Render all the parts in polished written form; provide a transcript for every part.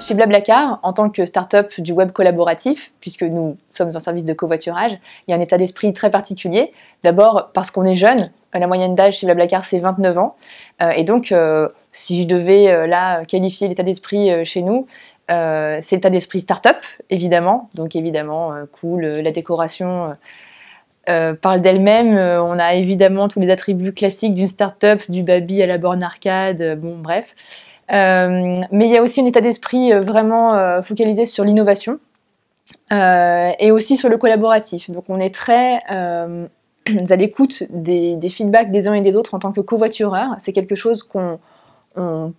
Chez Blablacar, en tant que start-up du web collaboratif, puisque nous sommes un service de covoiturage, il y a un état d'esprit très particulier. D'abord parce qu'on est jeune, la moyenne d'âge chez Blablacar c'est 29 ans, et donc si je devais là qualifier l'état d'esprit chez nous, c'est l'état d'esprit start-up, évidemment, donc évidemment cool, la décoration parle d'elle-même, on a évidemment tous les attributs classiques d'une start-up, du baby à la borne arcade, bon bref. Mais il y a aussi un état d'esprit vraiment focalisé sur l'innovation et aussi sur le collaboratif. Donc on est très à l'écoute des feedbacks des uns et des autres en tant que covoitureurs. C'est quelque chose qu'on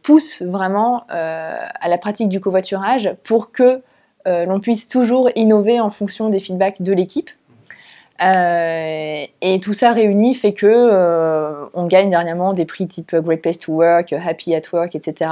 pousse vraiment à la pratique du covoiturage pour que l'on puisse toujours innover en fonction des feedbacks de l'équipe. Et tout ça réuni fait que on gagne dernièrement des prix type Great Place to Work, Happy at Work, etc.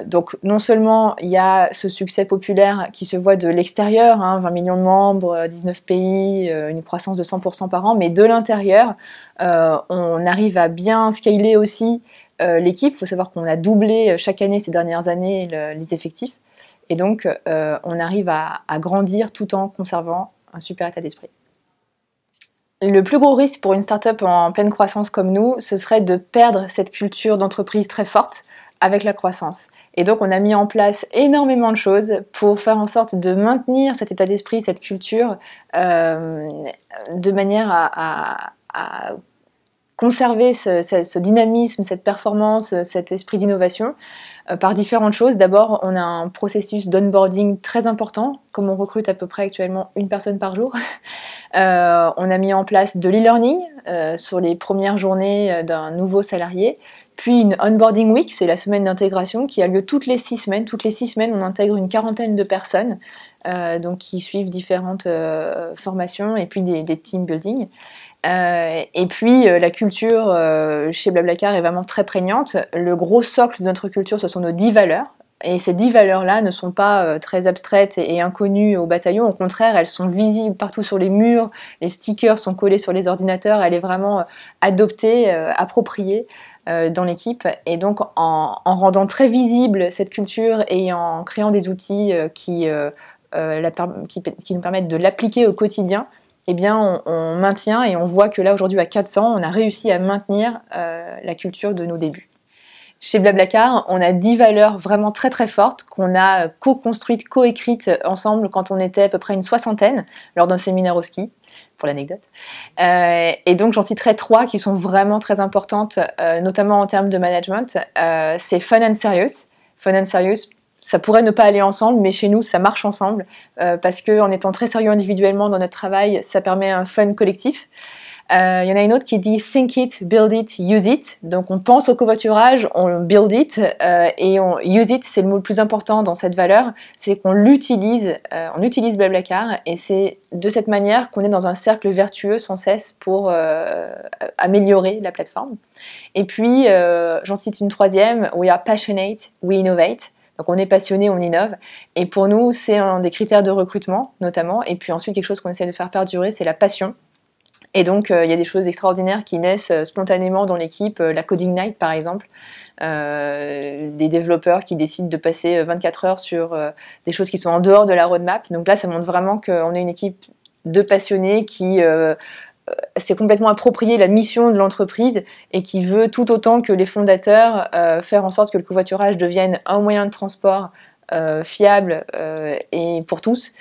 Donc non seulement il y a ce succès populaire qui se voit de l'extérieur, 20 millions de membres, 19 pays, une croissance de 100% par an, mais de l'intérieur, on arrive à bien scaler aussi l'équipe. Il faut savoir qu'on a doublé chaque année ces dernières années les effectifs. Et donc on arrive à grandir tout en conservant un super état d'esprit. Le plus gros risque pour une start-up en pleine croissance comme nous, ce serait de perdre cette culture d'entreprise très forte avec la croissance. Et donc on a mis en place énormément de choses pour faire en sorte de maintenir cet état d'esprit, cette culture, de manière à conserver ce dynamisme, cette performance, cet esprit d'innovation par différentes choses. D'abord, on a un processus d'onboarding très important, comme on recrute à peu près actuellement une personne par jour. On a mis en place de l'e-learning sur les premières journées d'un nouveau salarié, puis une onboarding week, c'est la semaine d'intégration qui a lieu toutes les 6 semaines. Toutes les 6 semaines, on intègre une quarantaine de personnes donc qui suivent différentes formations et puis des team building. Et puis la culture chez Blablacar est vraiment très prégnante. Le gros socle de notre culture, ce sont nos 10 valeurs. Et ces 10 valeurs-là ne sont pas très abstraites et inconnues au bataillon. Au contraire, elles sont visibles partout sur les murs. Les stickers sont collés sur les ordinateurs. Elle est vraiment adoptée, appropriée dans l'équipe. Et donc, en rendant très visible cette culture et en créant des outils qui nous permettent de l'appliquer au quotidien, eh bien, on maintient et on voit que là, aujourd'hui, à 400, on a réussi à maintenir la culture de nos débuts. Chez Blablacar, on a 10 valeurs vraiment très très fortes qu'on a co-construites, co-écrites ensemble quand on était à peu près une 60aine lors d'un séminaire au ski, pour l'anecdote. Et donc j'en citerai 3 qui sont vraiment très importantes, notamment en termes de management. C'est Fun and Serious. Fun and Serious, ça pourrait ne pas aller ensemble, mais chez nous, ça marche ensemble, parce qu'en étant très sérieux individuellement dans notre travail, ça permet un fun collectif. Il y en a une autre qui dit « Think it, build it, use it ». Donc on pense au covoiturage, on build it, et on use it, c'est le mot le plus important dans cette valeur, c'est qu'on l'utilise, on utilise Blablacar, et c'est de cette manière qu'on est dans un cercle vertueux sans cesse pour améliorer la plateforme. Et puis, j'en cite une 3e, « We are passionate, we innovate ». Donc on est passionné, on innove. Et pour nous, c'est un des critères de recrutement, notamment. Et puis ensuite, quelque chose qu'on essaie de faire perdurer, c'est la passion. Et donc, il y a des choses extraordinaires qui naissent spontanément dans l'équipe. La Coding Night, par exemple. Des développeurs qui décident de passer 24 heures sur des choses qui sont en dehors de la roadmap. Donc là, ça montre vraiment qu'on est une équipe de passionnés qui s'est complètement approprié la mission de l'entreprise et qui veut tout autant que les fondateurs faire en sorte que le covoiturage devienne un moyen de transport fiable et pour tous.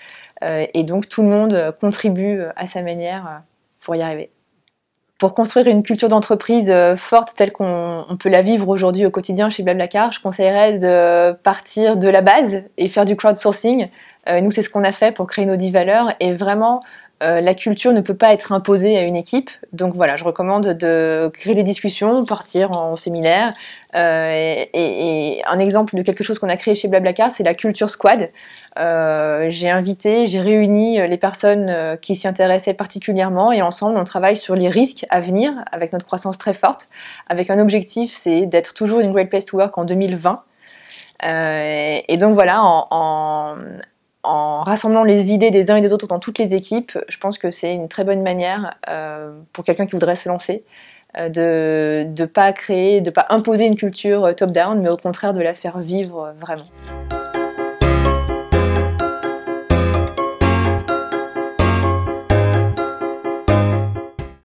Et donc tout le monde contribue à sa manière pour y arriver. Pour construire une culture d'entreprise forte telle qu'on peut la vivre aujourd'hui au quotidien chez Blablacar, je conseillerais de partir de la base et faire du crowdsourcing. Nous, c'est ce qu'on a fait pour créer nos 10 valeurs et vraiment la culture ne peut pas être imposée à une équipe. Donc voilà, je recommande de créer des discussions, partir en séminaire. Et un exemple de quelque chose qu'on a créé chez Blablacar, c'est la culture squad. J'ai réuni les personnes qui s'y intéressaient particulièrement et ensemble on travaille sur les risques à venir avec notre croissance très forte, avec un objectif, c'est d'être toujours une Great Place to Work en 2020. Et donc voilà, en rassemblant les idées des uns et des autres dans toutes les équipes, je pense que c'est une très bonne manière pour quelqu'un qui voudrait se lancer de ne pas créer, de ne pas imposer une culture top-down, mais au contraire de la faire vivre vraiment.